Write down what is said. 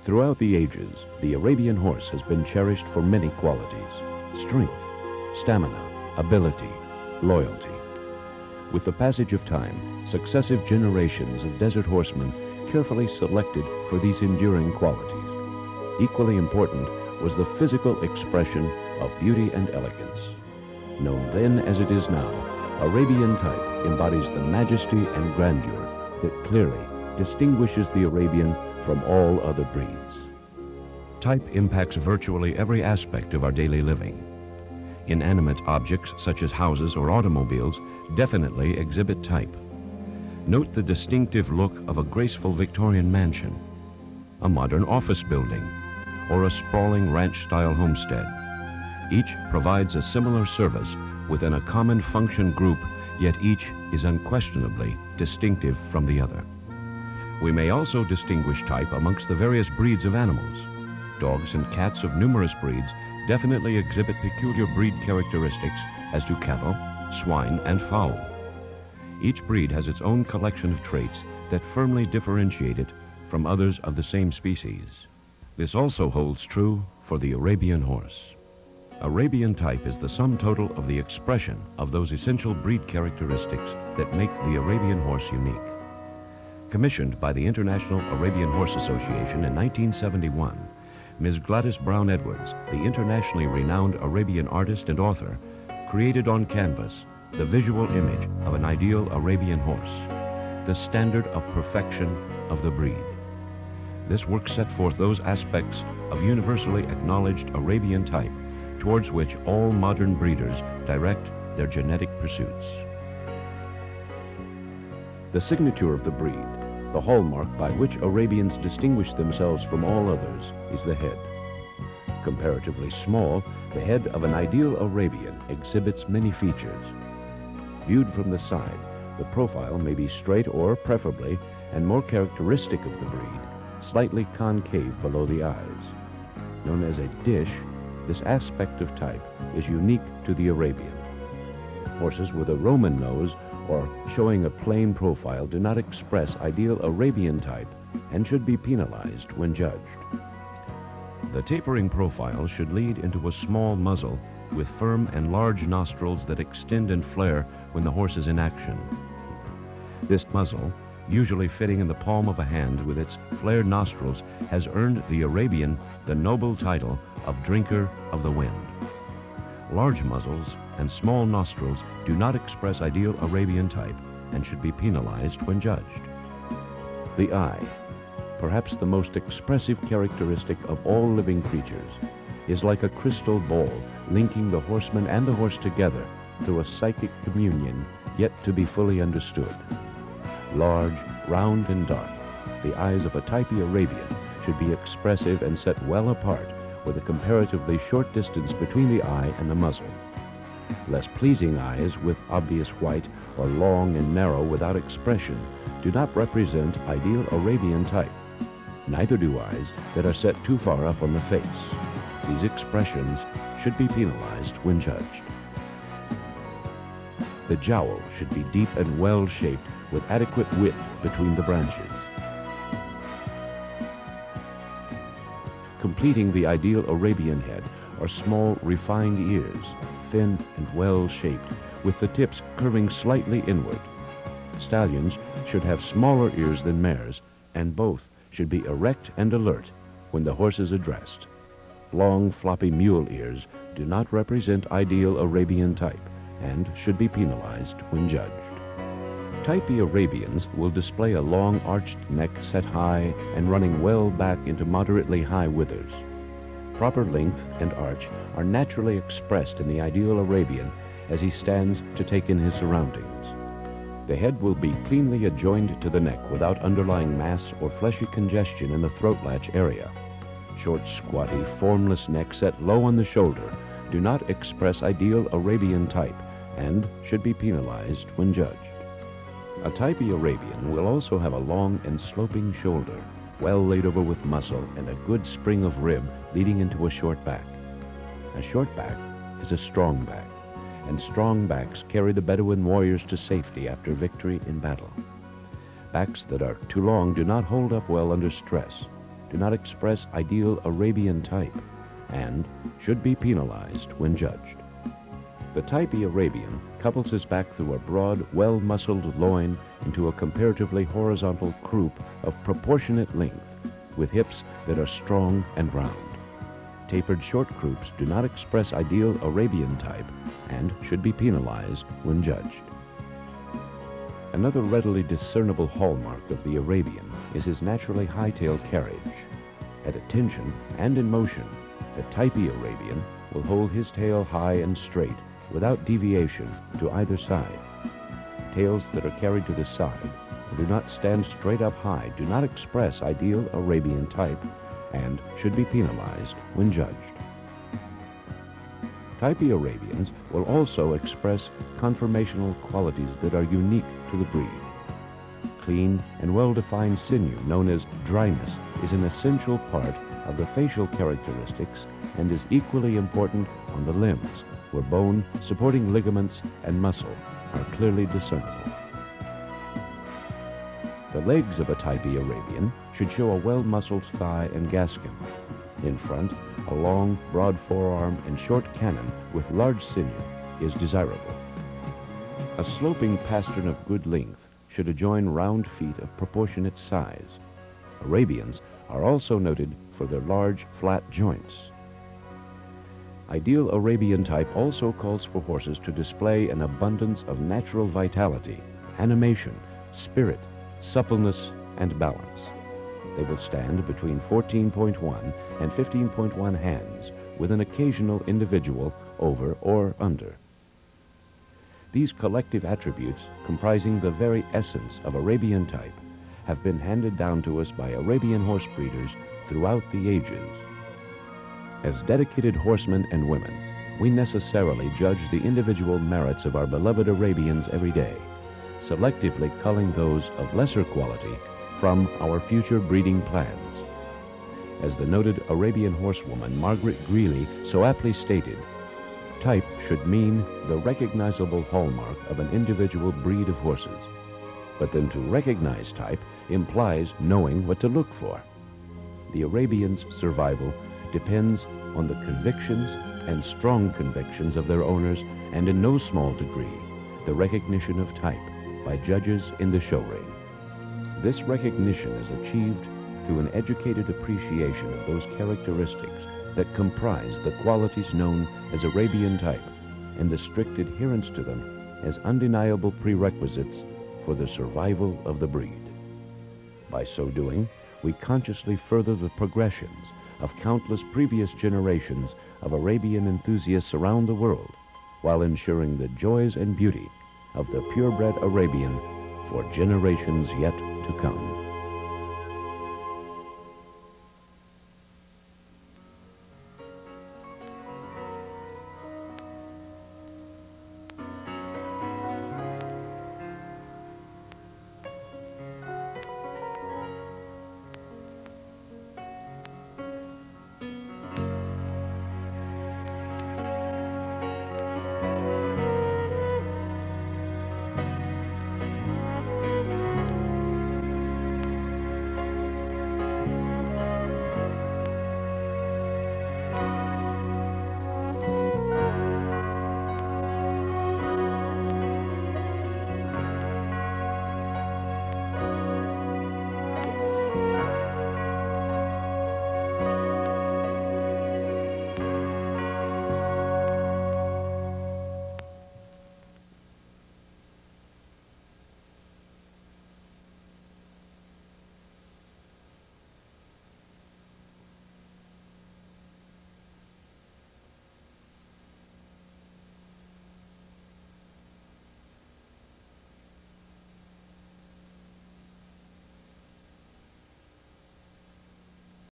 Throughout the ages, the Arabian horse has been cherished for many qualities: strength, stamina, ability, loyalty. With the passage of time, successive generations of desert horsemen carefully selected for these enduring qualities. Equally important was the physical expression of beauty and elegance. Known then as it is now, Arabian type embodies the majesty and grandeur that clearly distinguishes the Arabian from all other breeds. Type impacts virtually every aspect of our daily living. Inanimate objects such as houses or automobiles definitely exhibit type. Note the distinctive look of a graceful Victorian mansion, a modern office building, or a sprawling ranch-style homestead. Each provides a similar service within a common function group, yet each is unquestionably distinctive from the other. We may also distinguish type amongst the various breeds of animals. Dogs and cats of numerous breeds definitely exhibit peculiar breed characteristics as do cattle, swine, and fowl. Each breed has its own collection of traits that firmly differentiate it from others of the same species. This also holds true for the Arabian horse. Arabian type is the sum total of the expression of those essential breed characteristics that make the Arabian horse unique. Commissioned by the International Arabian Horse Association in 1971, Ms. Gladys Brown Edwards, the internationally renowned Arabian artist and author, created on canvas the visual image of an ideal Arabian horse, the standard of perfection of the breed. This work set forth those aspects of universally acknowledged Arabian type towards which all modern breeders direct their genetic pursuits. The signature of the breed, the hallmark by which Arabians distinguish themselves from all others, is the head. Comparatively small, the head of an ideal Arabian exhibits many features. Viewed from the side, the profile may be straight or, preferably, and more characteristic of the breed, slightly concave below the eyes. Known as a dish, this aspect of type is unique to the Arabian. Horses with a Roman nose or showing a plain profile do not express ideal Arabian type and should be penalized when judged. The tapering profile should lead into a small muzzle with firm and large nostrils that extend and flare when the horse is in action. This muzzle, usually fitting in the palm of a hand with its flared nostrils, has earned the Arabian the noble title of drinker of the wind. Large muzzles and small nostrils do not express ideal Arabian type and should be penalized when judged. The eye, perhaps the most expressive characteristic of all living creatures, is like a crystal ball linking the horseman and the horse together through a psychic communion yet to be fully understood. Large, round, and dark, the eyes of a typey Arabian should be expressive and set well apart with a comparatively short distance between the eye and the muzzle. Less pleasing eyes with obvious white or long and narrow without expression do not represent ideal Arabian type. Neither do eyes that are set too far up on the face. These expressions should be penalized when judged. The jowl should be deep and well-shaped with adequate width between the branches. Completing the ideal Arabian head are small, refined ears, thin and well-shaped, with the tips curving slightly inward. Stallions should have smaller ears than mares, and both should be erect and alert when the horse is addressed. Long, floppy mule ears do not represent ideal Arabian type and should be penalized when judged. Typey Arabians will display a long arched neck set high and running well back into moderately high withers. Proper length and arch are naturally expressed in the ideal Arabian as he stands to take in his surroundings. The head will be cleanly adjoined to the neck without underlying mass or fleshy congestion in the throat latch area. Short, squatty, formless neck set low on the shoulder do not express ideal Arabian type and should be penalized when judged. A typey Arabian will also have a long and sloping shoulder, well laid over with muscle and a good spring of rib leading into a short back. A short back is a strong back, and strong backs carry the Bedouin warriors to safety after victory in battle. Backs that are too long do not hold up well under stress. do not express ideal Arabian type and should be penalized when judged. The type E Arabian couples his back through a broad, well-muscled loin into a comparatively horizontal croup of proportionate length, with hips that are strong and round. Tapered short croups do not express ideal Arabian type and should be penalized when judged. Another readily discernible hallmark of the Arabian is his naturally high-tail carriage. At attention and in motion, the type E Arabian will hold his tail high and straight without deviation to either side. Tails that are carried to the side and do not stand straight up high do not express ideal Arabian type and should be penalized when judged. Type E Arabians will also express conformational qualities that are unique to the breed. Clean and well-defined sinew, known as dryness, is an essential part of the facial characteristics and is equally important on the limbs, where bone, supporting ligaments, and muscle are clearly discernible. The legs of a type E Arabian should show a well-muscled thigh and gaskin. In front, a long, broad forearm and short cannon with large sinew is desirable. A sloping pastern of good length should adjoin round feet of proportionate size. Arabians are also noted for their large, flat joints. Ideal Arabian type also calls for horses to display an abundance of natural vitality, animation, spirit, suppleness, and balance. They will stand between 14.1 and 15.1 hands, with an occasional individual over or under. These collective attributes, comprising the very essence of Arabian type, have been handed down to us by Arabian horse breeders throughout the ages. As dedicated horsemen and women, we necessarily judge the individual merits of our beloved Arabians every day, selectively culling those of lesser quality from our future breeding plans. As the noted Arabian horsewoman Margaret Greeley so aptly stated, type should mean the recognizable hallmark of an individual breed of horses. But then to recognize type implies knowing what to look for. The Arabians' survival depends on the convictions and strong convictions of their owners, and in no small degree, the recognition of type by judges in the show ring. This recognition is achieved through an educated appreciation of those characteristics that comprise the qualities known as Arabian type, and the strict adherence to them as undeniable prerequisites for the survival of the breed. By so doing, we consciously further the progressions of countless previous generations of Arabian enthusiasts around the world, while ensuring the joys and beauty of the purebred Arabian for generations yet to come.